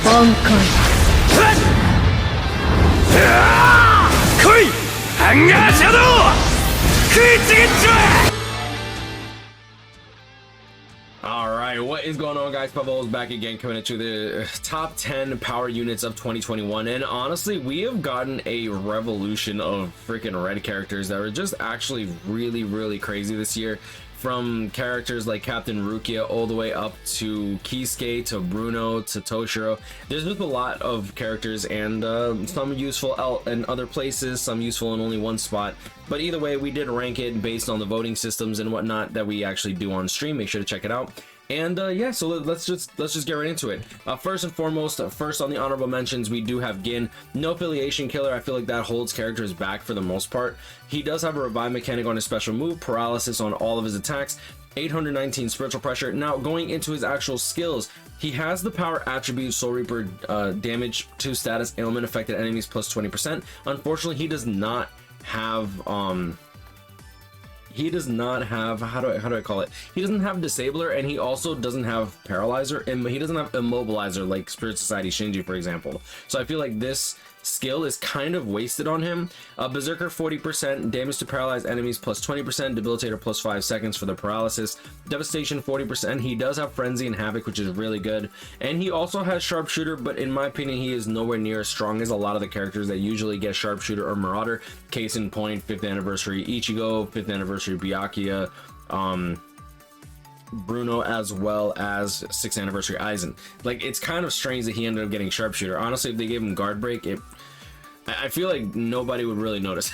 Bankai. 来いハンガーシャドウ食いちぎっちまえ Alright, what is going on, guys? Pebble is back again, coming into the top 10 power units of 2021. And honestly, we have gotten a revolution of freaking red characters that are just actually really crazy this year. From characters like Captain Rookia all the way up to Kisuke, to Bruno, to Toshiro. There's just a lot of characters, and some useful out in other places, some useful in only one spot. But either way, we did rank it based on the voting systems and whatnot that we actually do on stream. Make sure to check it out. And yeah, so let's just get right into it. First and foremost, first on the honorable mentions, we do have Gin. No affiliation killer. I feel like that holds characters back for the most part. He does have a revive mechanic on his special move, paralysis on all of his attacks, 819 spiritual pressure. Now going into his actual skills, he has the power attribute Soul Reaper, damage to status ailment affected enemies plus 20%. Unfortunately, he does not have how do I call it, he doesn't have disabler, and he also doesn't have paralyzer, and he doesn't have immobilizer like Spirit Society Shinji, for example. So I feel like this skill is kind of wasted on him. Berserker 40%, damage to paralyzed enemies plus 20%, debilitator plus 5 seconds for the paralysis, devastation 40%. He does have frenzy and havoc, which is really good, and he also has sharpshooter, but in my opinion he is nowhere near as strong as a lot of the characters that usually get sharpshooter or marauder. Case in point, 5th anniversary Ichigo, 5th anniversary Biake, Bruno, as well as 6th anniversary Aizen. Like, it's kind of strange that he ended up getting sharpshooter. Honestly, if they gave him guard break, I feel like nobody would really notice.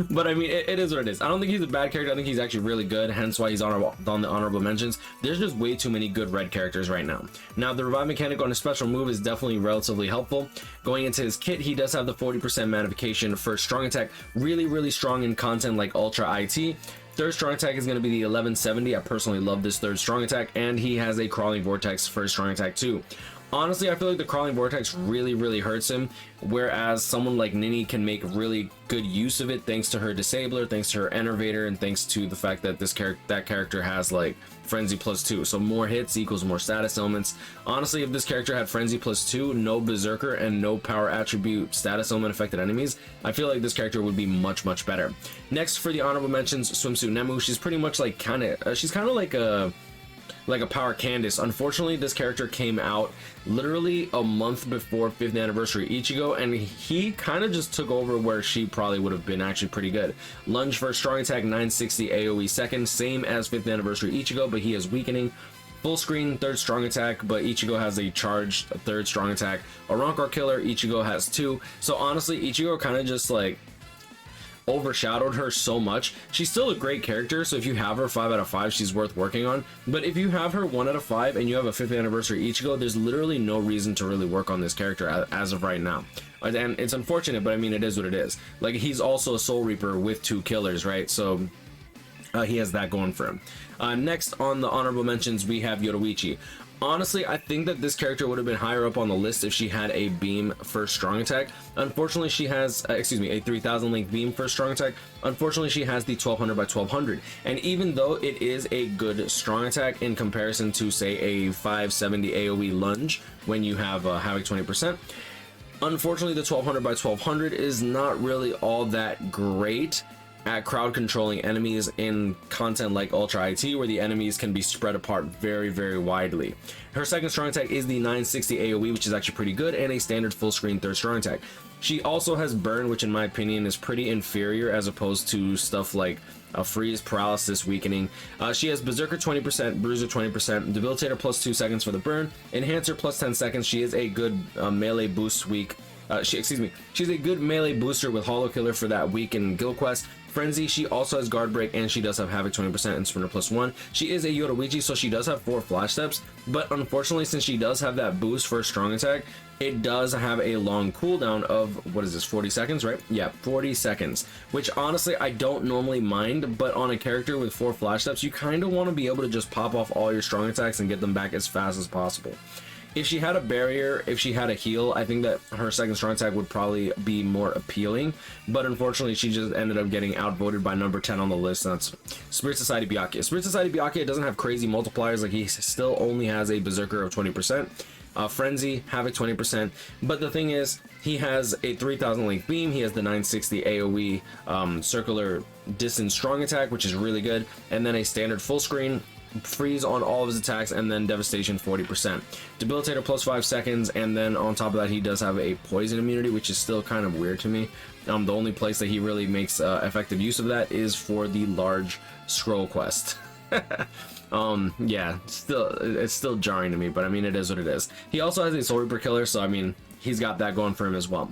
But I mean, it is what it is. I don't think he's a bad character. I think he's actually really good, hence why he's on the honorable mentions. There's just way too many good red characters right now. Now, the revive mechanic on his special move is definitely relatively helpful. Going into his kit, he does have the 40% magnification for strong attack, really strong in content like Ultra IT. Third strong attack is going to be the 1170. I personally love this third strong attack, and he has a crawling vortex for strong attack too. Honestly, I feel like the crawling vortex really hurts him, whereas someone like Nini can make really good use of it thanks to her disabler, thanks to her enervator, and thanks to the fact that that character has like frenzy plus 2. So more hits equals more status elements. Honestly, if this character had frenzy plus 2, no berserker, and no power attribute status element affected enemies, I feel like this character would be much better. Next, for the honorable mentions, swimsuit Nemu. She's pretty much like she's kind of like a power Candace. Unfortunately, this character came out literally a month before 5th anniversary Ichigo, and he kind of just took over where she probably would have been actually pretty good. Lunge for strong attack, 960 AoE second, same as 5th anniversary Ichigo, but he is weakening. Full screen third strong attack, but Ichigo has a charged third strong attack. A Rancor killer, Ichigo has 2. So honestly, Ichigo kind of just like overshadowed her so much. She's still a great character, so if you have her 5 out of 5, she's worth working on. But if you have her 1 out of 5 and you have a 5th anniversary Ichigo, there's literally no reason to really work on this character as of right now. And it's unfortunate, but I mean, it is what it is. Like, he's also a Soul Reaper with 2 killers, right? So he has that going for him. Next on the honorable mentions, we have Yoruichi. Honestly, I think that this character would have been higher up on the list if she had a beam for strong attack. Unfortunately, she has, a 3000 length beam for strong attack. Unfortunately, she has the 1200 by 1200. And even though it is a good strong attack in comparison to, say, a 570 AoE lunge when you have havoc 20%, unfortunately, the 1200 by 1200 is not really all that great at crowd controlling enemies in content like Ultra IT, where the enemies can be spread apart very widely. Her second strong attack is the 960 AoE, which is actually pretty good, and a standard full screen third strong attack. She also has burn, which in my opinion is pretty inferior as opposed to stuff like freeze, paralysis, weakening. She has berserker 20%, bruiser 20%, debilitator plus 2 seconds for the burn, enhancer plus 10 seconds. She is a good melee boost weak. She's a good melee booster with Hollow Killer for that week in Guild Quest. Frenzy, she also has guard break, and she does have havoc 20% and sprinter plus 1. She is a Yoruichi, so she does have 4 flash steps, but unfortunately, since she does have that boost for strong attack, it does have a long cooldown of, what is this, 40 seconds, right? Yeah, 40 seconds, which honestly I don't normally mind, but on a character with 4 flash steps, you kind of want to be able to just pop off all your strong attacks and get them back as fast as possible. If she had a barrier, if she had a heal, I think that her second strong attack would probably be more appealing, but unfortunately she just ended up getting outvoted by number 10 on the list, and that's Spirit Society Biake. Spirit Society Biake doesn't have crazy multipliers, like he still only has a berserker of 20%. Frenzy, Havoc 20%. But the thing is, he has a 3000 length beam, he has the 960 AoE circular distance strong attack, which is really good, and then a standard full screen freeze on all of his attacks, and then devastation 40%, debilitator plus 5 seconds, and then on top of that he does have a poison immunity, which is still kind of weird to me. The only place that he really makes effective use of that is for the large scroll quest. Yeah, it's still jarring to me, but I mean, it is what it is. He also has a Soul Reaper killer, so I mean, he's got that going for him as well.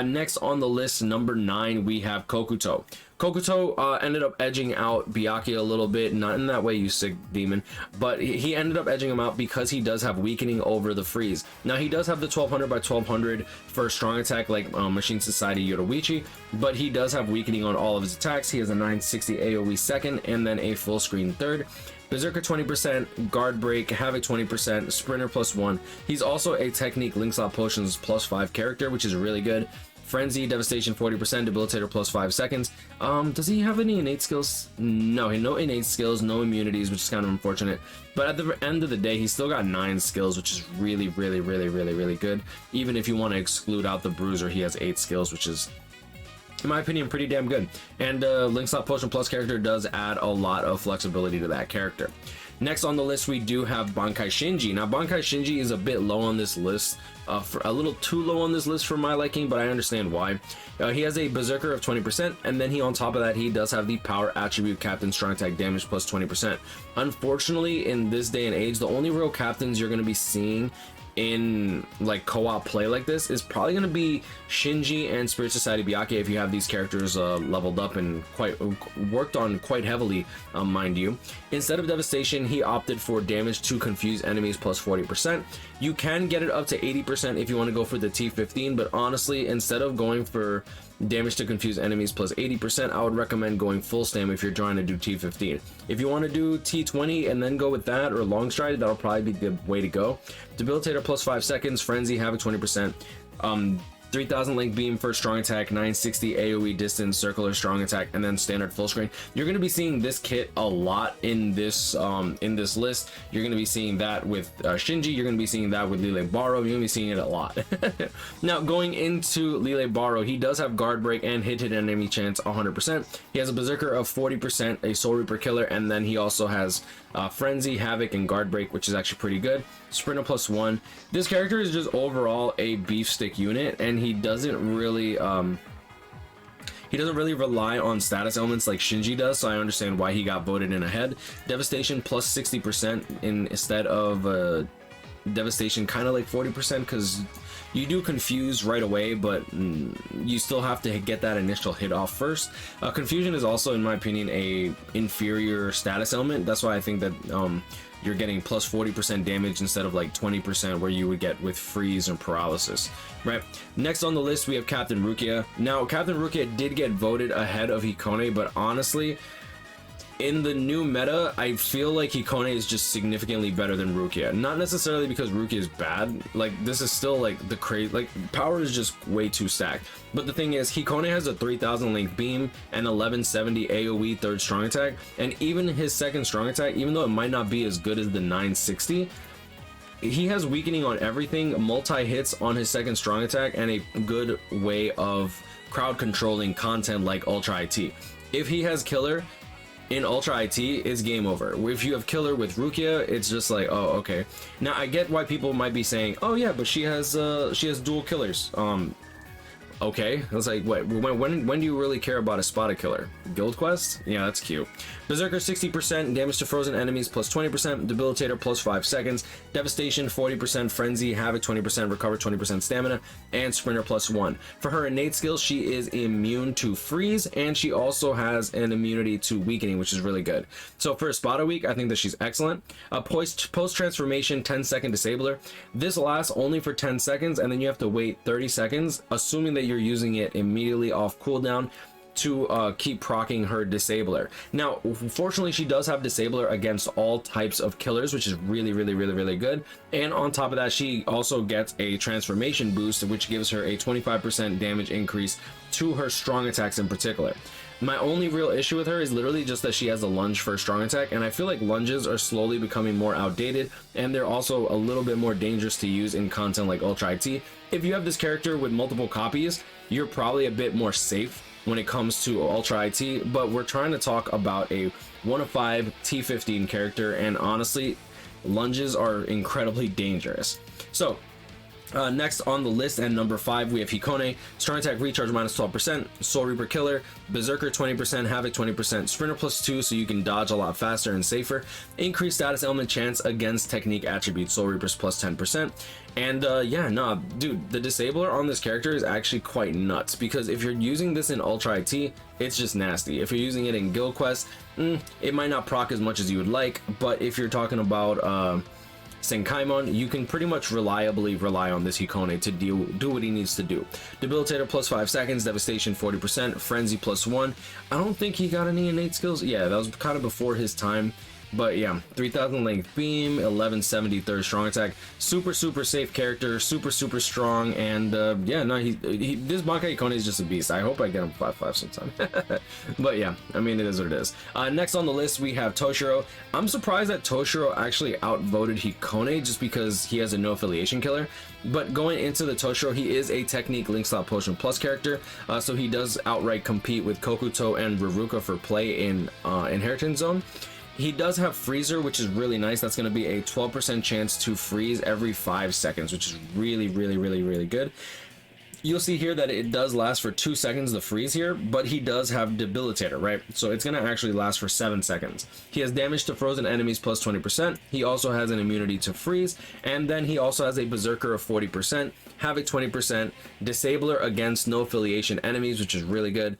Next on the list, number 9, we have Kokoto. Kokoto ended up edging out Biake a little bit, not in that way, you sick demon, but he ended up edging him out because he does have weakening over the freeze. Now, he does have the 1200 by 1200 for strong attack like Machine Society Yoruichi, but he does have weakening on all of his attacks. He has a 960 AoE second, and then a full screen third. Berserker 20%, Guard Break, Havoc 20%, Sprinter plus 1. He's also a Technique Link Slot Potions plus 5 character, which is really good. Frenzy, Devastation 40%, Debilitator plus 5 seconds. Does he have any innate skills? No, no innate skills, no immunities, which is kind of unfortunate. But at the end of the day, he's still got 9 skills, which is really, really, really, really, really good. Even if you want to exclude out the Bruiser, he has 8 skills, which is, in my opinion, pretty damn good. And Link Slot Potion Plus character does add a lot of flexibility to that character. Next on the list, we do have Bankai Shinji. Now, Bankai Shinji is a bit low on this list, for a little too low on this list for my liking, but I understand why. He has a Berserker of 20%, and then on top of that, he does have the Power Attribute Captain Strong Attack Damage plus 20%. Unfortunately, in this day and age, the only real captains you're going to be seeing in like co-op play like this is probably going to be Shinji and Spirit Society Biake, if you have these characters leveled up and quite worked on quite heavily, mind you. Instead of devastation, he opted for damage to confuse enemies plus 40%. You can get it up to 80% if you want to go for the T15, but honestly, instead of going for damage to confuse enemies plus 80%, I would recommend going full stam if you're trying to do T15. If you want to do T20 and then go with that, or long stride, that'll probably be the way to go. Debilitator plus 5 seconds, Frenzy, Havoc 20%, 3000 length beam for strong attack, 960 AoE distance, circular strong attack, and then standard full screen. You're going to be seeing this kit a lot in this list. You're going to be seeing that with Shinji. You're going to be seeing that with Lile Baro. You're going to be seeing it a lot. Now, going into Lile Baro, he does have guard break and hit enemy chance 100%. He has a Berserker of 40%, a Soul Reaper killer, and then he also has Frenzy, Havoc, and guard break, which is actually pretty good. Sprinter plus 1. This character is just overall a beef stick unit, and he doesn't really rely on status elements like Shinji does, so I understand why he got voted in ahead. Devastation plus 60% instead of devastation kind of like 40%, because you do confuse right away, but you still have to get that initial hit off first. Confusion is also, in my opinion, a inferior status element. That's why I think that you're getting plus 40% damage instead of like 20% where you would get with freeze and paralysis, right? Next on the list, we have Captain Rookia. Now, Captain Rookia did get voted ahead of Hikone, but honestly, in the new meta, I feel like Hikone is just significantly better than Rookia. Not necessarily because Rookia is bad. Like, this is still like the crazy, like, power is just way too stacked. But the thing is, Hikone has a 3000 length beam and 1170 AoE third strong attack, and even his second strong attack, even though it might not be as good as the 960, he has weakening on everything, multi hits on his second strong attack, and a good way of crowd controlling content like Ultra IT. If he has killer in Ultra IT, it's game over. If you have killer with Rookia, it's just like, oh, okay. Now I get why people might be saying, oh yeah, but she has dual killers. Okay, I was like, what? When do you really care about a spotted killer? Guild quest? Yeah, that's cute. Berserker 60%, damage to frozen enemies plus 20%, debilitator plus 5 seconds, devastation 40%, frenzy, havoc 20%, recover 20% stamina, and sprinter plus 1. For her innate skills, she is immune to freeze, and she also has an immunity to weakening, which is really good. So for a spotter week, I think that she's excellent. Post transformation 10-second disabler. This lasts only for 10 seconds, and then you have to wait 30 seconds, assuming that you're using it immediately off cooldown, to keep proccing her disabler. Now, fortunately, she does have disabler against all types of killers, which is really, really, really, really good. And on top of that, she also gets a transformation boost, which gives her a 25% damage increase to her strong attacks in particular. My only real issue with her is literally just that she has a lunge for strong attack, and I feel like lunges are slowly becoming more outdated, and they're also a little bit more dangerous to use in content like Ultra IT. If you have this character with multiple copies, you're probably a bit more safe when it comes to Ultra IT, but we're trying to talk about a 1 of 5 T15 character, and honestly, lunges are incredibly dangerous. So next on the list, at number 5, we have Hikone. Strong attack recharge minus 12%, Soul Reaper killer, Berserker 20%, Havoc 20%, Sprinter plus 2 so you can dodge a lot faster and safer, increased status element chance against technique attributes, Soul Reapers plus 10%. And yeah, nah, dude, the disabler on this character is actually quite nuts, because if you're using this in Ultra IT, it's just nasty. If you're using it in Guild Quest, it might not proc as much as you would like, but if you're talking about Senkaimon, you can pretty much reliably rely on this Hikone to do what he needs to do. Debilitator plus 5 seconds, Devastation 40%, Frenzy plus 1. I don't think he got any innate skills. Yeah, that was kind of before his time. But yeah, 3000 length beam, 1170 third strong attack, super safe character, super strong, and yeah, no, this Bankai Hikone is just a beast. I hope I get him 5/5 sometime. But yeah, I mean, it is what it is. Next on the list we have Toshiro. I'm surprised that Toshiro actually outvoted Hikone just because he has a no affiliation killer. But going into the Toshiro, he is a technique link slot potion plus character, so he does outright compete with Kokoto and Rookia for play in Inheritance Zone. He does have Freezer, which is really nice. That's going to be a 12% chance to freeze every 5 seconds, which is really good. You'll see here that it does last for 2 seconds, the freeze here, but he does have Debilitator, right? So it's going to actually last for 7 seconds. He has damage to frozen enemies plus 20%. He also has an immunity to freeze, and then he also has a Berserker of 40%, Havoc 20%, Disabler against no affiliation enemies, which is really good.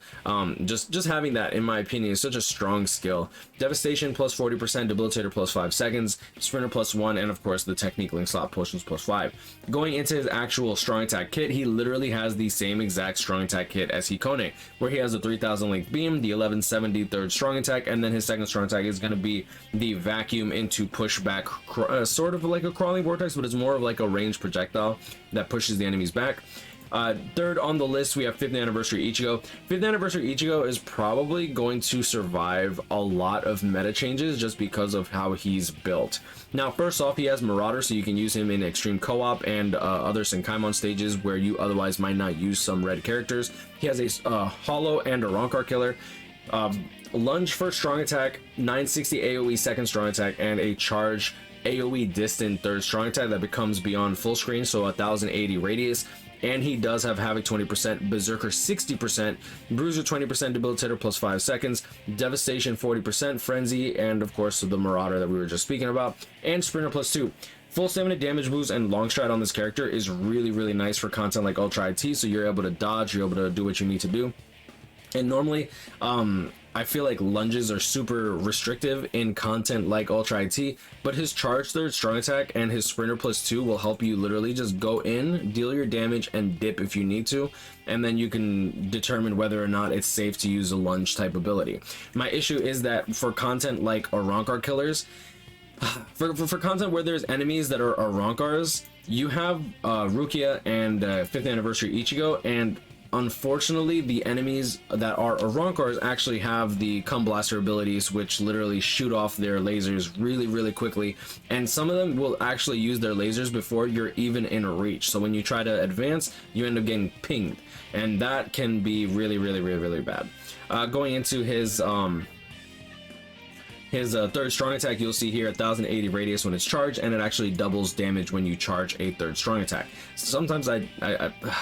Just having that, in my opinion, is such a strong skill. Devastation plus 40%, Debilitator plus 5 seconds, Sprinter plus 1, and of course the technique link slot potions plus 5. Going into his actual strong attack kit, he literally has the same exact strong attack kit as Hikone, where he has a 3000 length beam, the 1170 third strong attack, and then his second strong attack is going to be the vacuum into pushback, sort of like a crawling vortex, but it's more of like a ranged projectile that pushes the enemies back. Third on the list, we have 5th anniversary Ichigo. 5th anniversary Ichigo is probably going to survive a lot of meta changes just because of how he's built. Now, first off, he has Marauder, so you can use him in extreme co-op and other Senkaimon stages where you otherwise might not use some red characters. He has a Hollow and a Rankar killer. Lunge first strong attack, 960 AoE second strong attack, and a charge AoE distant third strong attack that becomes beyond full screen, so 1080 radius. And he does have Havoc 20%, Berserker 60%, Bruiser 20%, Debilitator plus 5 seconds, Devastation 40%, Frenzy, and of course the Marauder that we were just speaking about, and Sprinter plus 2. Full stamina damage boost and long stride on this character is really nice for content like Ultra IT, so you're able to dodge, you're able to do what you need to do. And normally, I feel like lunges are super restrictive in content like Ultra IT, but his charge third strong attack and his Sprinter plus 2 will help you literally just go in, deal your damage, and dip if you need to, and then you can determine whether or not it's safe to use a lunge type ability. My issue is that for content like Rankar killers, for content where there's enemies that are Rankars, you have Rookia and 5th anniversary Ichigo, and unfortunately, the enemies that are Rankars actually have the Cum Blaster abilities, which literally shoot off their lasers really quickly, and some of them will actually use their lasers before you're even in reach. So when you try to advance, you end up getting pinged, and that can be really bad. Going into his third strong attack, you'll see here 1080 radius when it's charged, and it actually doubles damage when you charge a third strong attack. Sometimes I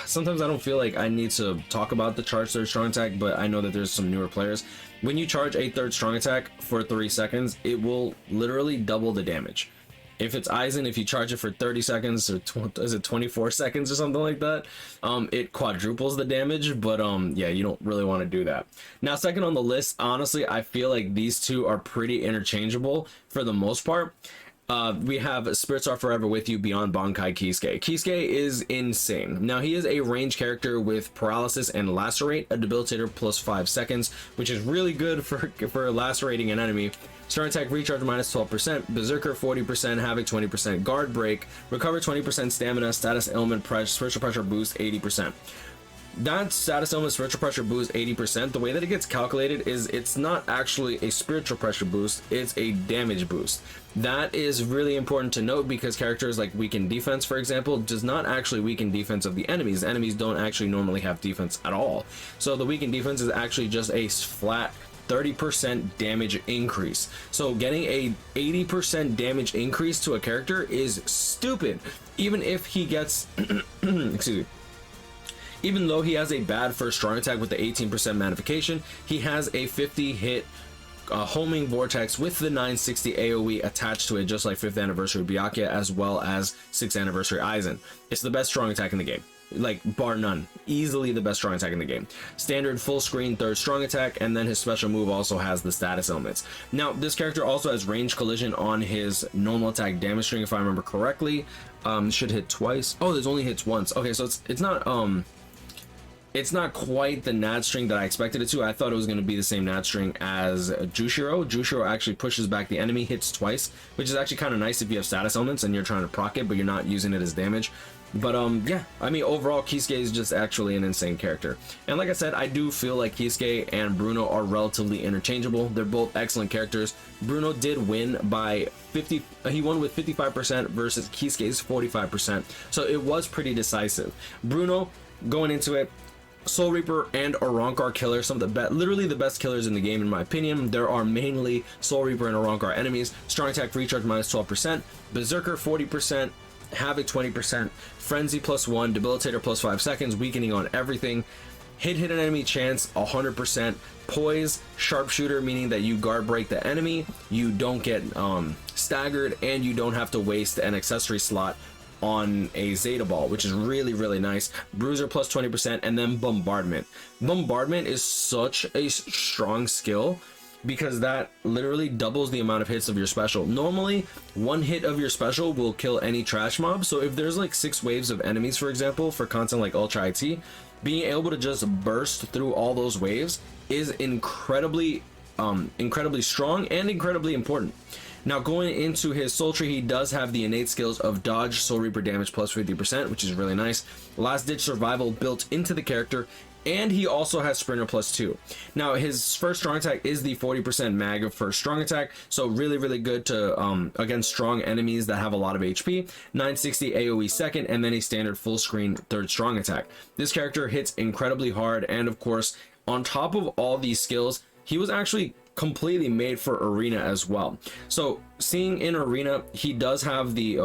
don't feel like I need to talk about the charge third strong attack, but I know that there's some newer players. When you charge a third strong attack for 3 seconds, it will literally double the damage. If it's Aizen, if you charge it for 30 seconds, or is it 24 seconds or something like that, it quadruples the damage, but yeah, you don't really want to do that. Now, second on the list, honestly, I feel like these two are pretty interchangeable for the most part. We have Spirits Are Forever With You Beyond Bankai Kisuke. Kisuke is insane. Now, he is a range character with Paralysis and Lacerate, a Debilitator plus 5 seconds, which is really good for lacerating an enemy. Strong attack recharge minus 12%, Berserker 40%, Havoc 20%, Guard Break, Recover 20% stamina, status element pressure, spiritual pressure boost 80%. that status element spiritual pressure boost 80%, the way that it gets calculated is it's not actually a spiritual pressure boost, it's a damage boost. That is really important to note because characters like weaken defense, for example, does not actually weaken defense of the enemies. Enemies don't actually normally have defense at all. So the weakened defense is actually just a flat 30% damage increase. So getting a 80% damage increase to a character is stupid. Even if he gets excuse me, even though he has a bad first strong attack with the 18% magnification, he has a 50 hit homing vortex with the 960 AoE attached to it, just like 5th anniversary Biake as well as 6th anniversary Aizen. It's the best strong attack in the game, like bar none. Easily the best strong attack in the game. Standard full screen 3rd strong attack, and then his special move also has the status elements. Now this character also has range collision on his normal attack damage string, if I remember correctly. Should hit twice. Oh, there's only hits once. Okay, so it's not quite the nat string that I expected it to. I thought it was going to be the same nat string as Jushiro. Jushiro actually pushes back the enemy, hits twice, which is actually kind of nice if you have status elements and you're trying to proc it, but you're not using it as damage. But yeah, I mean, overall, Kisuke is just actually an insane character. And like I said, I do feel like Kisuke and Bruno are relatively interchangeable. They're both excellent characters. Bruno did win by 50, he won with 55% versus Kisuke's 45%. So it was pretty decisive. Bruno, going into it, Soul Reaper and Arrancar killer, some of the literally the best killers in the game in my opinion. There are mainly Soul Reaper and Arrancar enemies. Strong attack recharge minus 12%, Berserker 40%, Havoc 20%, Frenzy +1, Debilitator +5 seconds, weakening on everything. Hit an enemy chance 100%, Poise, Sharpshooter, meaning that you guard break the enemy, you don't get staggered, and you don't have to waste an accessory slot on a Zeta Ball, which is really nice. Bruiser +20%, and then Bombardment. Bombardment is such a strong skill because that literally doubles the amount of hits of your special. Normally, one hit of your special will kill any trash mob. So if there's like 6 waves of enemies, for example, for content like Ultra IT, being able to just burst through all those waves is incredibly strong and incredibly important. Now going into his soul tree, he does have the innate skills of dodge, Soul Reaper damage +50%, which is really nice. Last ditch survival built into the character, and he also has sprinter +2. Now his first strong attack is the 40% mag of first strong attack, so really good to against strong enemies that have a lot of HP. 960 AoE second, and then a standard full screen 3rd strong attack. This character hits incredibly hard, and of course, on top of all these skills, he was actually completely made for arena as well. So seeing in arena, he does have the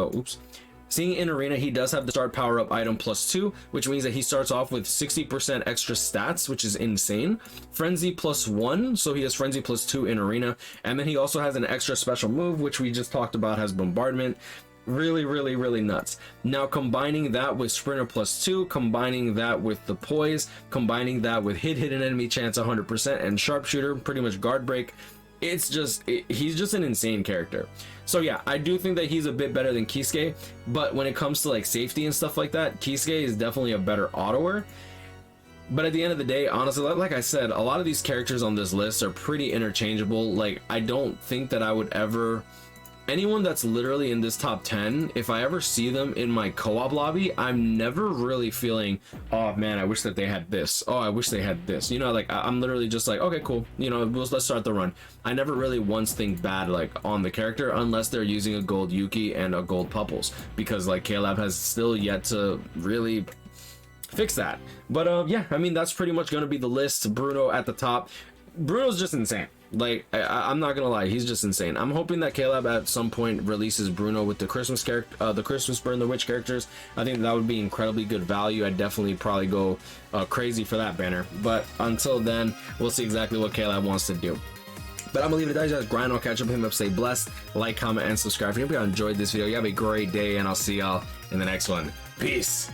seeing in arena, he does have the start power up item +2, which means that he starts off with 60% extra stats, which is insane. Frenzy +1, so he has Frenzy +2 in arena, and then he also has an extra special move, which we just talked about, has Bombardment. Really nuts. Now combining that with sprinter +2, combining that with the poise, combining that with hit an enemy chance 100%, and sharpshooter, pretty much guard break, it's just he's just an insane character. So yeah, I do think that he's a bit better than Kisuke, but when it comes to like safety and stuff like that, Kisuke is definitely a better autoer. But at the end of the day, honestly, like I said, a lot of these characters on this list are pretty interchangeable. Like, I don't think that I would ever, anyone that's literally in this top 10, if I ever see them in my co-op lobby, I'm never really feeling, oh man, I wish that they had this, oh I wish they had this, you know, like I'm literally just like, okay cool, you know, let's start the run. I never really once think bad like on the character unless they're using a gold Yuki and a gold Pupples, because like K-Lab has still yet to really fix that. But yeah, I mean, that's pretty much going to be the list. Bruno at the top. Bruno's just insane. Like, I'm not gonna lie, he's just insane. I'm hoping that K-Lab at some point releases Bruno with the Christmas character, the Christmas Burn the Witch characters. I think that would be incredibly good value. I'd definitely probably go crazy for that banner. But until then, we'll see exactly what K-Lab wants to do. But I'm gonna leave it at that. You guys grind. I'll catch up with him. Stay blessed. Like, comment, and subscribe. If you enjoyed this video, you have a great day, and I'll see y'all in the next one. Peace.